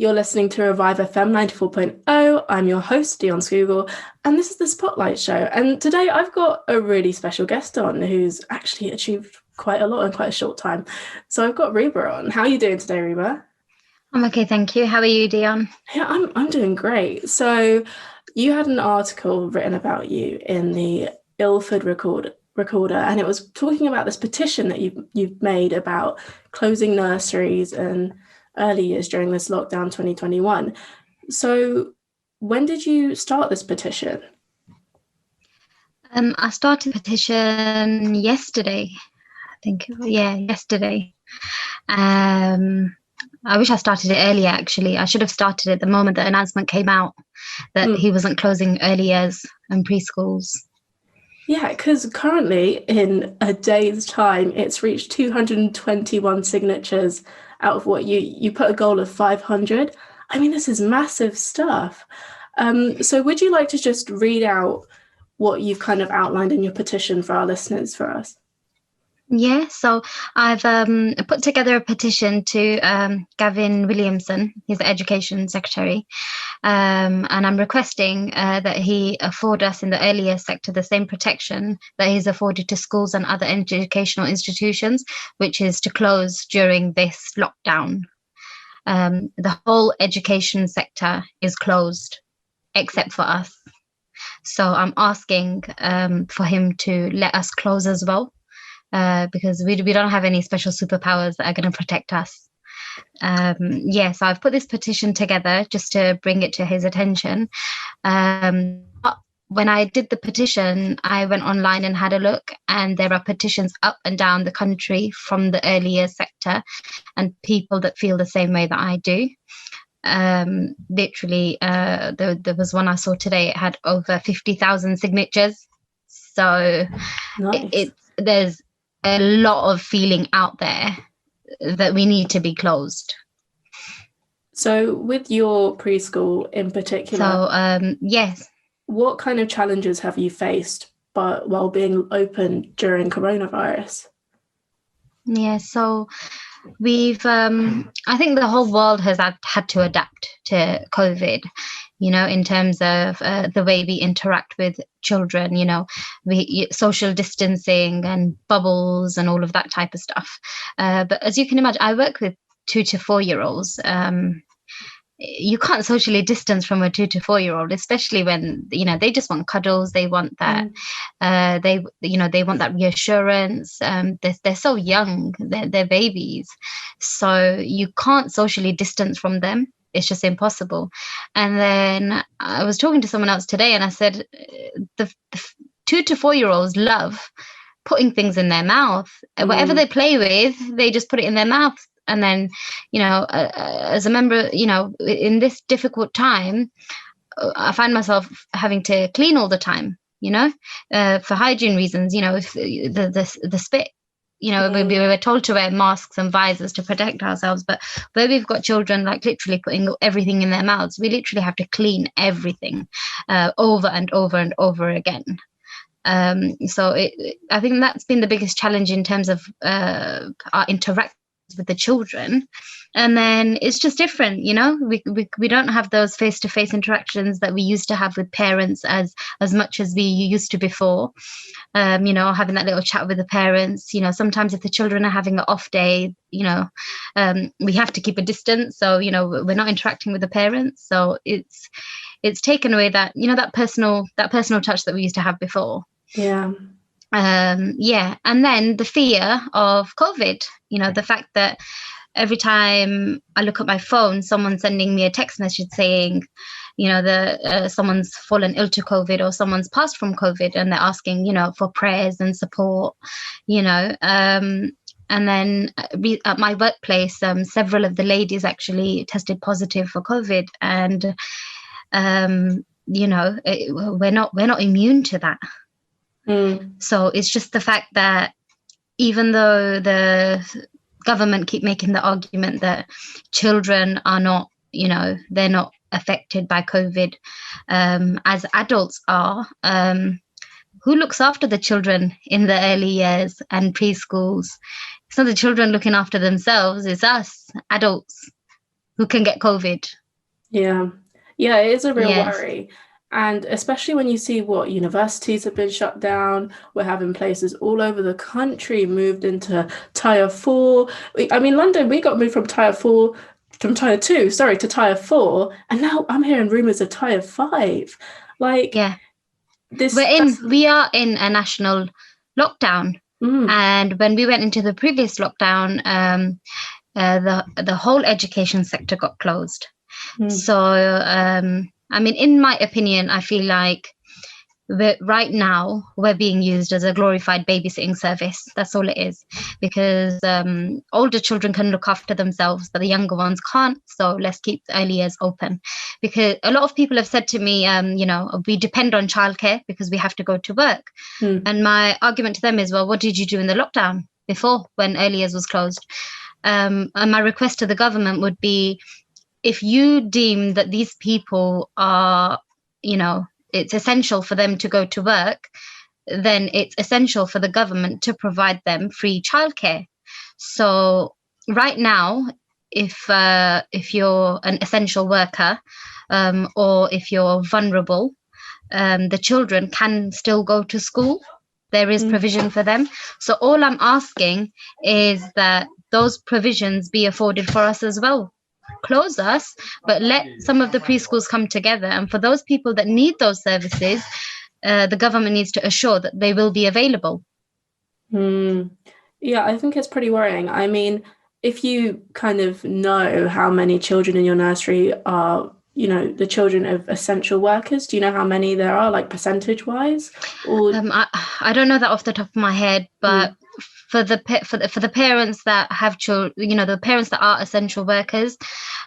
You're listening to ReviveFM 94.0. I'm your host, Dionne Scougul, and this is the Spotlight Show. And today I've got a really special guest on who's actually achieved quite a lot in quite a short time. So I've got Ruba on. How are you doing today, Ruba? I'm okay, thank you. How are you, Dionne? Yeah, I'm doing great. So you had an article written about you in the Ilford Recorder, and it was talking about this petition that you've made about closing nurseries and early years during this lockdown 2021. So when did you start this petition? I started the petition yesterday. Yesterday. I wish I started it earlier, actually. I should have started it the moment the announcement came out that he wasn't closing early years and preschools. Yeah, because currently in a day's time, it's reached 221 signatures out of what you put a goal of 500. I mean, this is massive stuff. So would you like to just read out what you've kind of outlined in your petition for our listeners for us? Yeah, so I've put together a petition to Gavin Williamson, he's the Education Secretary, and I'm requesting that he afford us in the earlier sector the same protection that he's afforded to schools and other educational institutions, which is to close during this lockdown. The whole education sector is closed except for us. So I'm asking for him to let us close as well. Because we don't have any special superpowers that are going to protect us. So I've put this petition together just to bring it to his attention. But when I did the petition, I went online and had a look, and there are petitions up and down the country from the earlier sector and people that feel the same way that I do. Literally, there was one I saw today. It had over 50,000 signatures. So Nice. There's a lot of feeling out there that we need to be closed. So with your preschool in particular, yes. What kind of challenges have you faced while being open during coronavirus? Yeah, so we've, I think the whole world has had to adapt to COVID, in terms of the way we interact with children, social distancing and bubbles and all of that type of stuff. But as you can imagine, I work with 2 to 4 year olds. You can't socially distance from a 2 to 4 year old, especially when, they just want cuddles. They want that, they want that reassurance. They're so young, they're babies. So you can't socially distance from them. It's just impossible. And then I was talking to someone else today, and I said, the 2 to 4 year olds love putting things in their mouth. Whatever they play with, they just put it in their mouth. And then, as a member, in this difficult time, I find myself having to clean all the time, for hygiene reasons, if the spit. We were told to wear masks and visors to protect ourselves, but where we've got children like literally putting everything in their mouths, we literally have to clean everything over and over and over again. So I think that's been the biggest challenge in terms of our interaction with the children. And then it's just different, we don't have those face-to-face interactions that we used to have with parents as much as we used to before. Having that little chat with the parents, sometimes if the children are having an off day, we have to keep a distance, so we're not interacting with the parents. So it's taken away that that personal touch that we used to have before. And then the fear of COVID, the fact that every time I look at my phone, someone's sending me a text message saying, someone's fallen ill to COVID or someone's passed from COVID, and they're asking, for prayers and support, and then at my workplace, several of the ladies actually tested positive for COVID, and, we're not immune to that. So it's just the fact that even though the government keep making the argument that children are not, they're not affected by COVID as adults are, who looks after the children in the early years and preschools? It's not the children looking after themselves, it's us, adults, who can get COVID. Yeah. Yeah, it is a real Yes. worry. And especially when you see what universities have been shut down, we're having places all over the country moved into tier four. I mean, London, we got moved from tier two, sorry, to tier four. And now I'm hearing rumors of tier five. Like, Yeah. this doesn't. We are in a national lockdown. Mm, And when we went into the previous lockdown, the whole education sector got closed. mm, So, I mean, in my opinion, I feel like right now we're being used as a glorified babysitting service. That's all it is, because older children can look after themselves, but the younger ones can't. So let's keep the early years open, because a lot of people have said to me, we depend on childcare because we have to go to work. mm. And my argument to them is, well, what did you do in the lockdown before when early years was closed? And my request to the government would be, if you deem that these people are, it's essential for them to go to work, then it's essential for the government to provide them free childcare. So right now, if you're an essential worker, or if you're vulnerable, the children can still go to school. There is Mm. provision for them. So all I'm asking is that those provisions be afforded for us as well. Close us, but let some of the preschools come together. And for those people that need those services, the government needs to assure that they will be available. Mm. Yeah, I think it's pretty worrying. I mean, if you kind of know how many children in your nursery are, the children of essential workers, do you know how many there are, like percentage wise? Or I don't know that off the top of my head, but mm, for the parents that have children, the parents that are essential workers,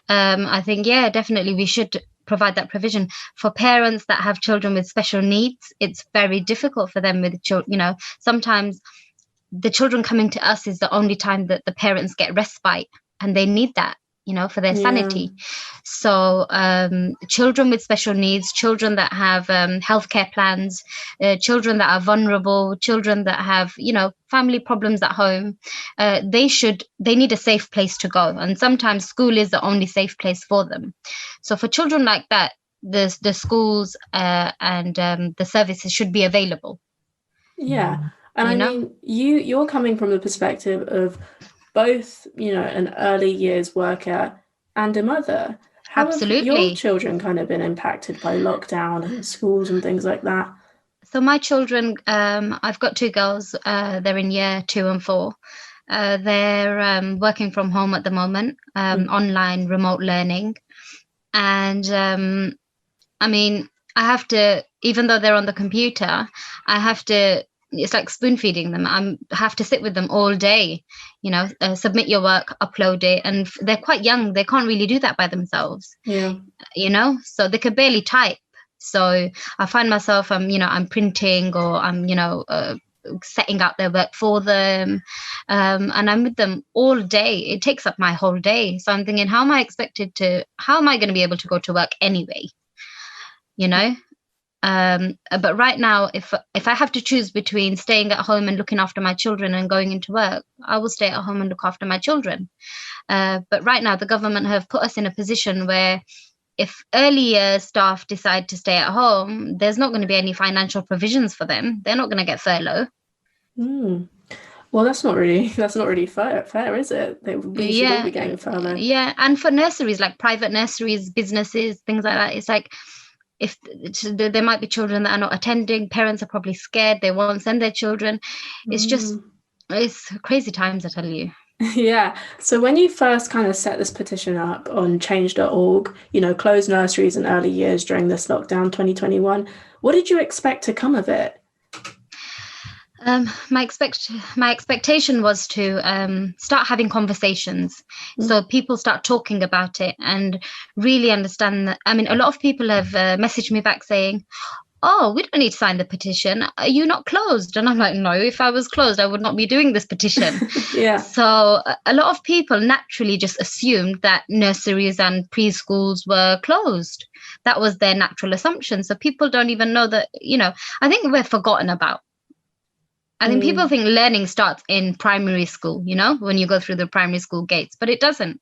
I think, yeah, definitely we should provide that provision. For parents that have children with special needs, it's very difficult for them with children. Sometimes the children coming to us is the only time that the parents get respite, and they need that, for their yeah, sanity. So children with special needs, children that have healthcare plans, children that are vulnerable, children that have, family problems at home, they need a safe place to go. And sometimes school is the only safe place for them. So for children like that, the schools and the services should be available, yeah. And you I know? mean, you're coming from the perspective of both, an early years worker and a mother. How have your Absolutely. children kind of been impacted by lockdown and schools and things like that? So my children, I've got two girls. They're in year 2 and 4. They're working from home at the moment, Mm, online remote learning. And I mean, I have to, even though they're on the computer, I have to, it's like spoon feeding them. I have to sit with them all day, submit your work, upload it. And they're quite young. They can't really do that by themselves, yeah. so they could barely type. So I find myself, I'm printing, or I'm, setting out their work for them. And I'm with them all day. It takes up my whole day. So I'm thinking, how am I going to be able to go to work anyway? You know? But right now, if I have to choose between staying at home and looking after my children and going into work, I will stay at home and look after my children. But right now, the government have put us in a position where if early year staff decide to stay at home, there's not going to be any financial provisions for them. They're not going to get furlough. Mm. Well, that's not really fair, is it? We should all Yeah, be getting furlough. yeah. And for nurseries, like private nurseries, businesses, things like that, it's like, if there might be children that are not attending, parents are probably scared, they won't send their children. Mm. It's crazy times, I tell you. Yeah. So when you first kind of set this petition up on change.org, close nurseries and early years during this lockdown 2021, what did you expect to come of it? My expectation was to start having conversations, Mm, so people start talking about it and really understand that. I mean, a lot of people have messaged me back saying, "Oh, we don't need to sign the petition. Are you not closed?" And I'm like, "No, if I was closed, I would not be doing this petition." yeah. So a lot of people naturally just assumed that nurseries and preschools were closed. That was their natural assumption. So people don't even know that, I think we're forgotten about. I think people Mm, think learning starts in primary school, when you go through the primary school gates, but it doesn't.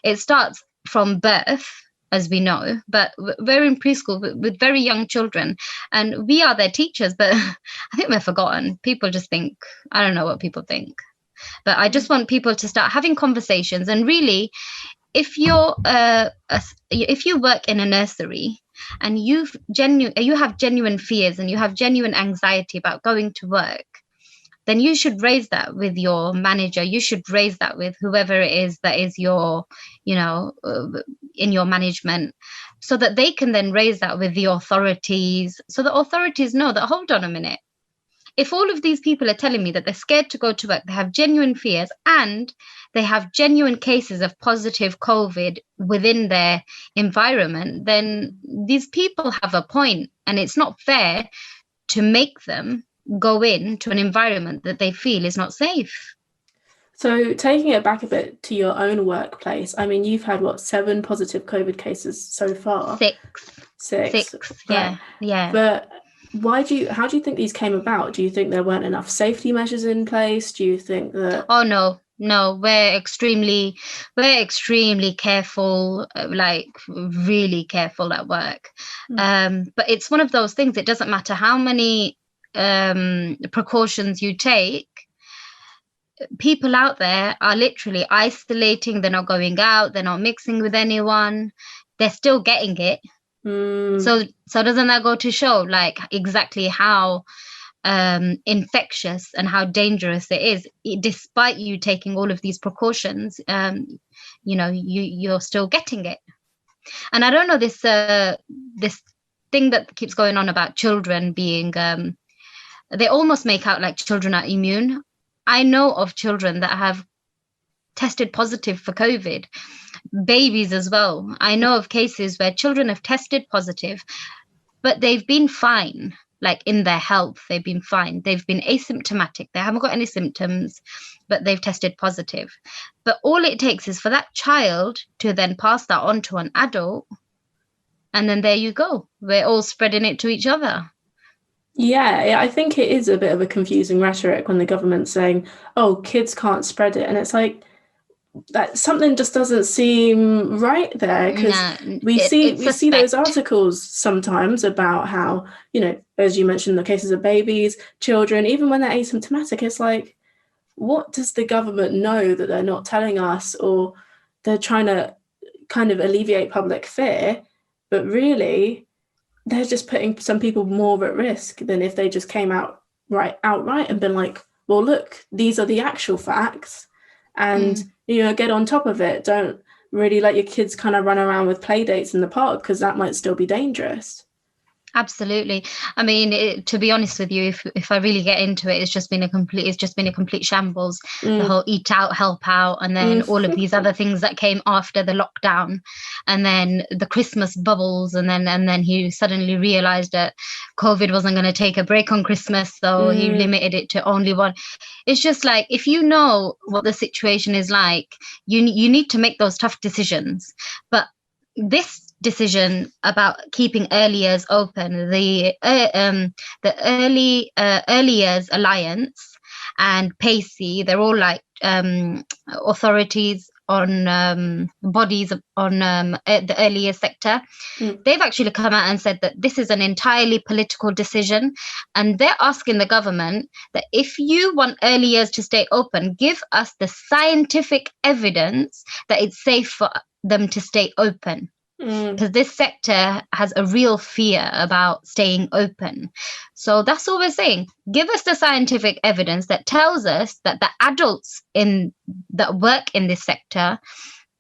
It starts from birth, as we know, but we're in preschool with very young children, and we are their teachers. But I think we're forgotten. People just think, I don't know what people think, but I just want people to start having conversations. And really, if if you work in a nursery and you have genuine fears and you have genuine anxiety about going to work, then you should raise that with your manager. You should raise that with whoever it is that is your, in your management, so that they can then raise that with the authorities, so the authorities know that, hold on a minute, if all of these people are telling me that they're scared to go to work, they have genuine fears, and they have genuine cases of positive COVID within their environment, then these people have a point, and it's not fair to make them go into an environment that they feel is not safe. So taking it back a bit to your own workplace, I mean, you've had, what, 7 positive COVID cases so far? 6. Right. Yeah. But how do you think these came about? Do you think there weren't enough safety measures in place? Do you think that... Oh, no, we're extremely careful, like really careful at work. But it's one of those things, it doesn't matter how many precautions you take, people out there are literally isolating. They're not going out, they're not mixing with anyone, they're still getting it. So doesn't that go to show like exactly how infectious and how dangerous it is? Despite you taking all of these precautions, you're still getting it. And I don't know, this thing that keeps going on about children being they almost make out like children are immune. I know of children that have tested positive for COVID, babies as well. I know of cases where children have tested positive, but they've been fine. Like in their health, they've been fine. They've been asymptomatic. They haven't got any symptoms, but they've tested positive. But all it takes is for that child to then pass that on to an adult. And then there you go. We're all spreading it to each other. Yeah, I think it is a bit of a confusing rhetoric when the government's saying, oh, kids can't spread it. And it's like, that something just doesn't seem right there, because we see those articles sometimes about how, as you mentioned, the cases of babies, children, even when they're asymptomatic, it's like, what does the government know that they're not telling us? Or they're trying to kind of alleviate public fear, but really they're just putting some people more at risk than if they just came out outright and been like, well, look, these are the actual facts, and get on top of it. Don't really let your kids kind of run around with play dates in the park, because that might still be dangerous. Absolutely. I mean, to be honest with you, if I really get into it, it's just been a complete shambles. The whole eat out, help out, and then all of these other things that came after the lockdown, and then the Christmas bubbles, and then he suddenly realized that COVID wasn't going to take a break on Christmas, so he limited it to only one. It's just like, if you know what the situation is like, you need to make those tough decisions. But this decision about keeping early years open, the early years alliance and PACEY, they're all like authorities on bodies on the early years sector. They've actually come out and said that this is an entirely political decision, and they're asking the government that if you want early years to stay open, give us the scientific evidence that it's safe for them to stay open. Because this sector has a real fear about staying open. So that's all we're saying. Give us the scientific evidence that tells us that the adults that work in this sector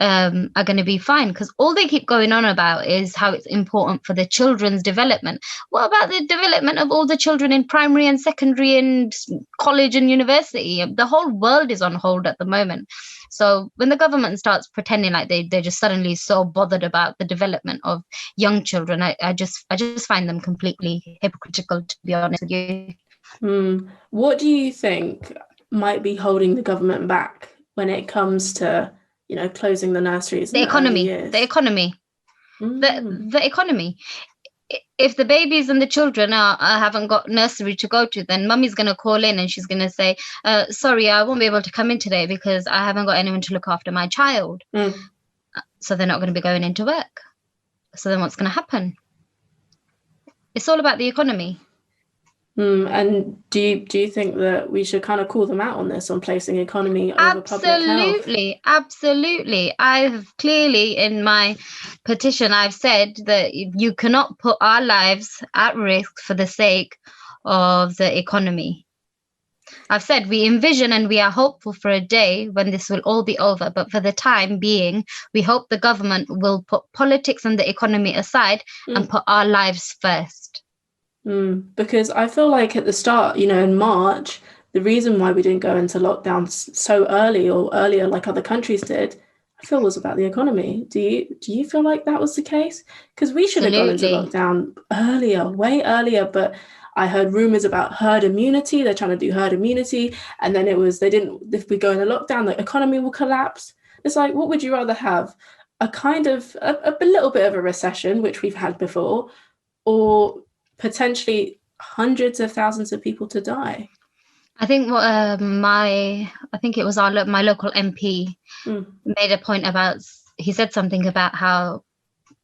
are going to be fine. Because all they keep going on about is how it's important for the children's development. What about the development of all the children in primary and secondary and college and university? The whole world is on hold at the moment. So when the government starts pretending like they're just suddenly so bothered about the development of young children, I just find them completely hypocritical, to be honest with you. What do you think might be holding the government back when it comes to, closing the nurseries? The economy. If the babies and the children haven't got nursery to go to, then mummy's going to call in and she's going to say, sorry, I won't be able to come in today because I haven't got anyone to look after my child. So they're not going to be going into work. So then what's going to happen? It's all about the economy. And do you think that we should kind of call them out on this, on placing economy over public health? Absolutely. I've clearly in my petition, I've said that you cannot put our lives at risk for the sake of the economy. I've said we envision and we are hopeful for a day when this will all be over. But for the time being, we hope the government will put politics and the economy aside and put our lives first. Because I feel like at the start, in March, the reason why we didn't go into lockdown so early or earlier like other countries did, I feel was about the economy. Do you feel like that was the case? Because we should have gone into lockdown earlier, way earlier, but I heard rumors about herd immunity. They're trying to do herd immunity. And then if we go into lockdown, the economy will collapse. It's like, what would you rather have? A kind of, a little bit of a recession, which we've had before, or potentially hundreds of thousands of people to die? I think what I think it was my local MP made a point about. He said something about how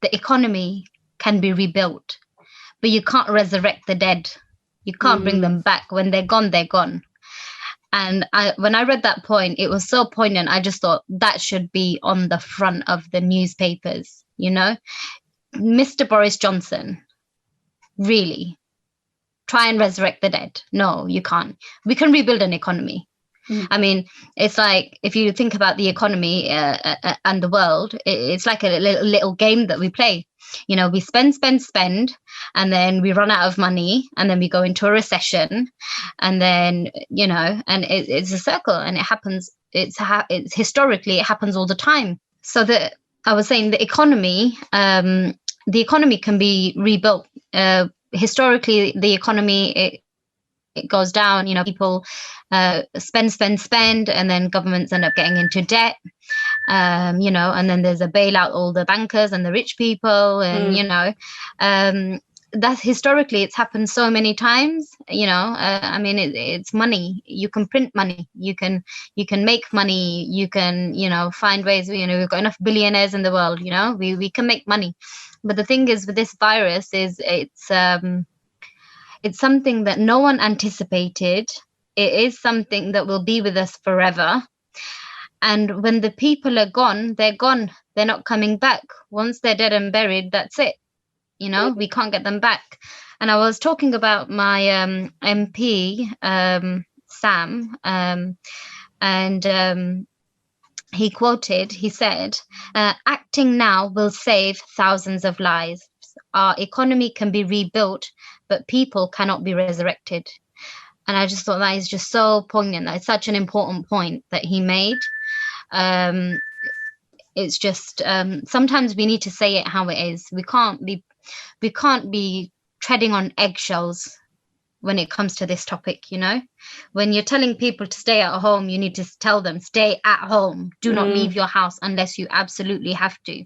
the economy can be rebuilt, but you can't resurrect the dead. You can't bring them back. When they're gone, they're gone. And when I read that point, it was so poignant. I just thought that should be on the front of the newspapers. Mr. Boris Johnson, really try and resurrect the dead? No, you can't. We can rebuild an economy. I mean, it's like if you think about the economy and the world, it's like a little game that we play. We spend, and then we run out of money, and then we go into a recession, and then and it's a circle, and it happens. It's historically it happens all the time. So I was saying the economy can be rebuilt. Historically, the economy it goes down. People spend, and then governments end up getting into debt. And then there's a bailout, all the bankers and the rich people, and that's historically it's happened so many times. I mean, it's money. You can print money. You can make money. You can find ways. We've got enough billionaires in the world. We can make money. But the thing is with this virus is it's something that no one anticipated. It is something that will be with us forever. And when the people are gone, they're gone. They're not coming back. Once they're dead and buried, that's it. We can't get them back. And I was talking about my MP, Sam, and he said, acting now will save thousands of lives. Our economy can be rebuilt, but people cannot be resurrected. And I just thought that is just so poignant. That's such an important point that he made. It's just sometimes we need to say it how it is. We can't be treading on eggshells when it comes to this topic. When you're telling people to stay at home, you need to tell them stay at home. Do not leave your house unless you absolutely have to.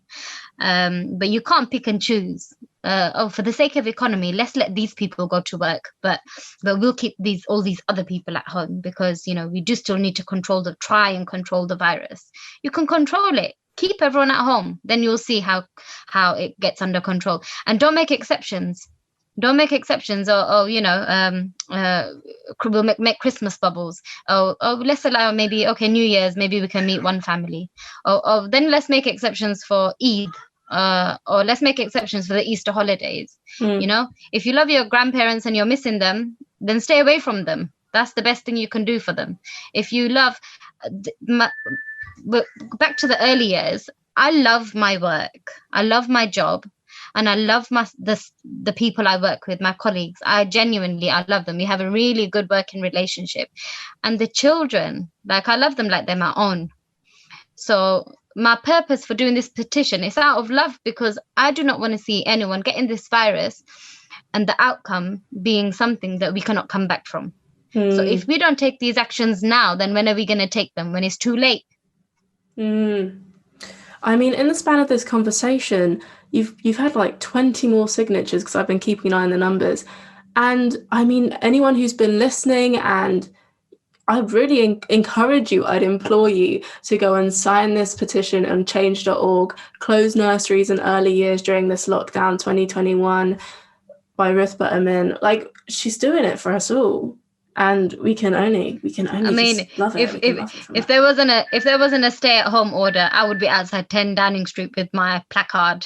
But you can't pick and choose. For the sake of economy, let's let these people go to work, but we'll keep all these other people at home because we do still need to try and control the virus. You can control it. Keep everyone at home, then you'll see how it gets under control. And don't make exceptions. We'll make Christmas bubbles. Let's allow maybe New Year's, maybe we can meet one family. Then let's make exceptions for Eid. Or let's make exceptions for the Easter holidays. If you love your grandparents and you're missing them, then stay away from them. That's the best thing you can do for them. If you love, back to the early years, I love my work. I love my job. And I love the people I work with, my colleagues. I love them. We have a really good working relationship. And the children, I love them like they're my own. So my purpose for doing this petition is out of love, because I do not want to see anyone getting this virus and the outcome being something that we cannot come back from. So if we don't take these actions now, then when are we going to take them? When it's too late? I mean, in the span of this conversation, you've had like 20 more signatures, because I've been keeping an eye on the numbers. And I mean, anyone who's been listening, and I really encourage you, I'd implore you to go and sign this petition on change.org, close nurseries and early years during this lockdown 2021 by Ruba Amin. Like, she's doing it for us all. And we can only I mean, just love it. if there wasn't a stay-at-home order, I would be outside 10 Downing Street with my placard.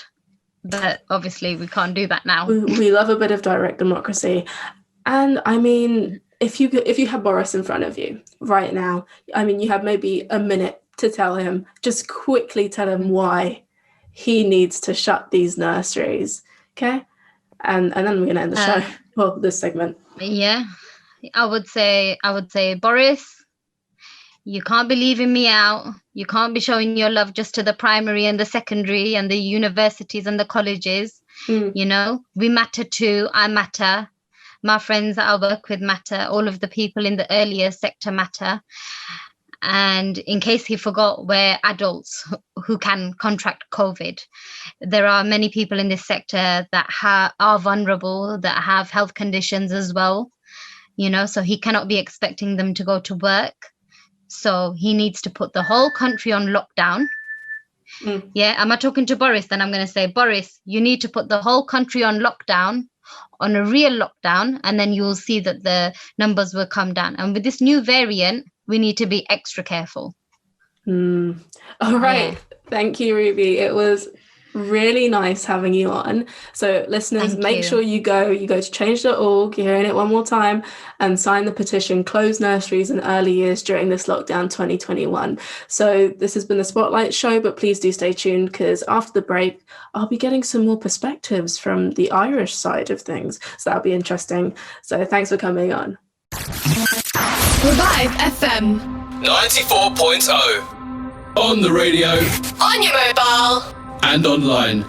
But obviously, we can't do that now. We love a bit of direct democracy, and I mean, if you have Boris in front of you right now, I mean, you have maybe a minute to tell him, just quickly tell him why he needs to shut these nurseries, okay? And then we're gonna end the show. Well, this segment. Yeah. I would say, Boris, you can't be leaving me out. You can't be showing your love just to the primary and the secondary and the universities and the colleges. You know, we matter too. I matter. My friends that I work with matter. All of the people in the earlier sector matter. And in case he forgot, we're adults who can contract COVID. There are many people in this sector that are vulnerable, that have health conditions as well. You know, so he cannot be expecting them to go to work. So he needs to put the whole country on lockdown. Yeah, am I talking to Boris? Then I'm going to say, Boris, you need to put the whole country on lockdown, on a real lockdown, and then you'll see that the numbers will come down. And with this new variant, we need to be extra careful. All right. Yeah. Thank you, Ruby. It was really nice having you on. So listeners, make sure you go to change.org, you're hearing it one more time, and sign the petition, close nurseries and early years during this lockdown 2021. So this has been the Spotlight Show, but please do stay tuned, because after the break, I'll be getting some more perspectives from the Irish side of things. So that'll be interesting. So thanks for coming on. ReviveFM 94.0 on the radio, on your mobile, and online.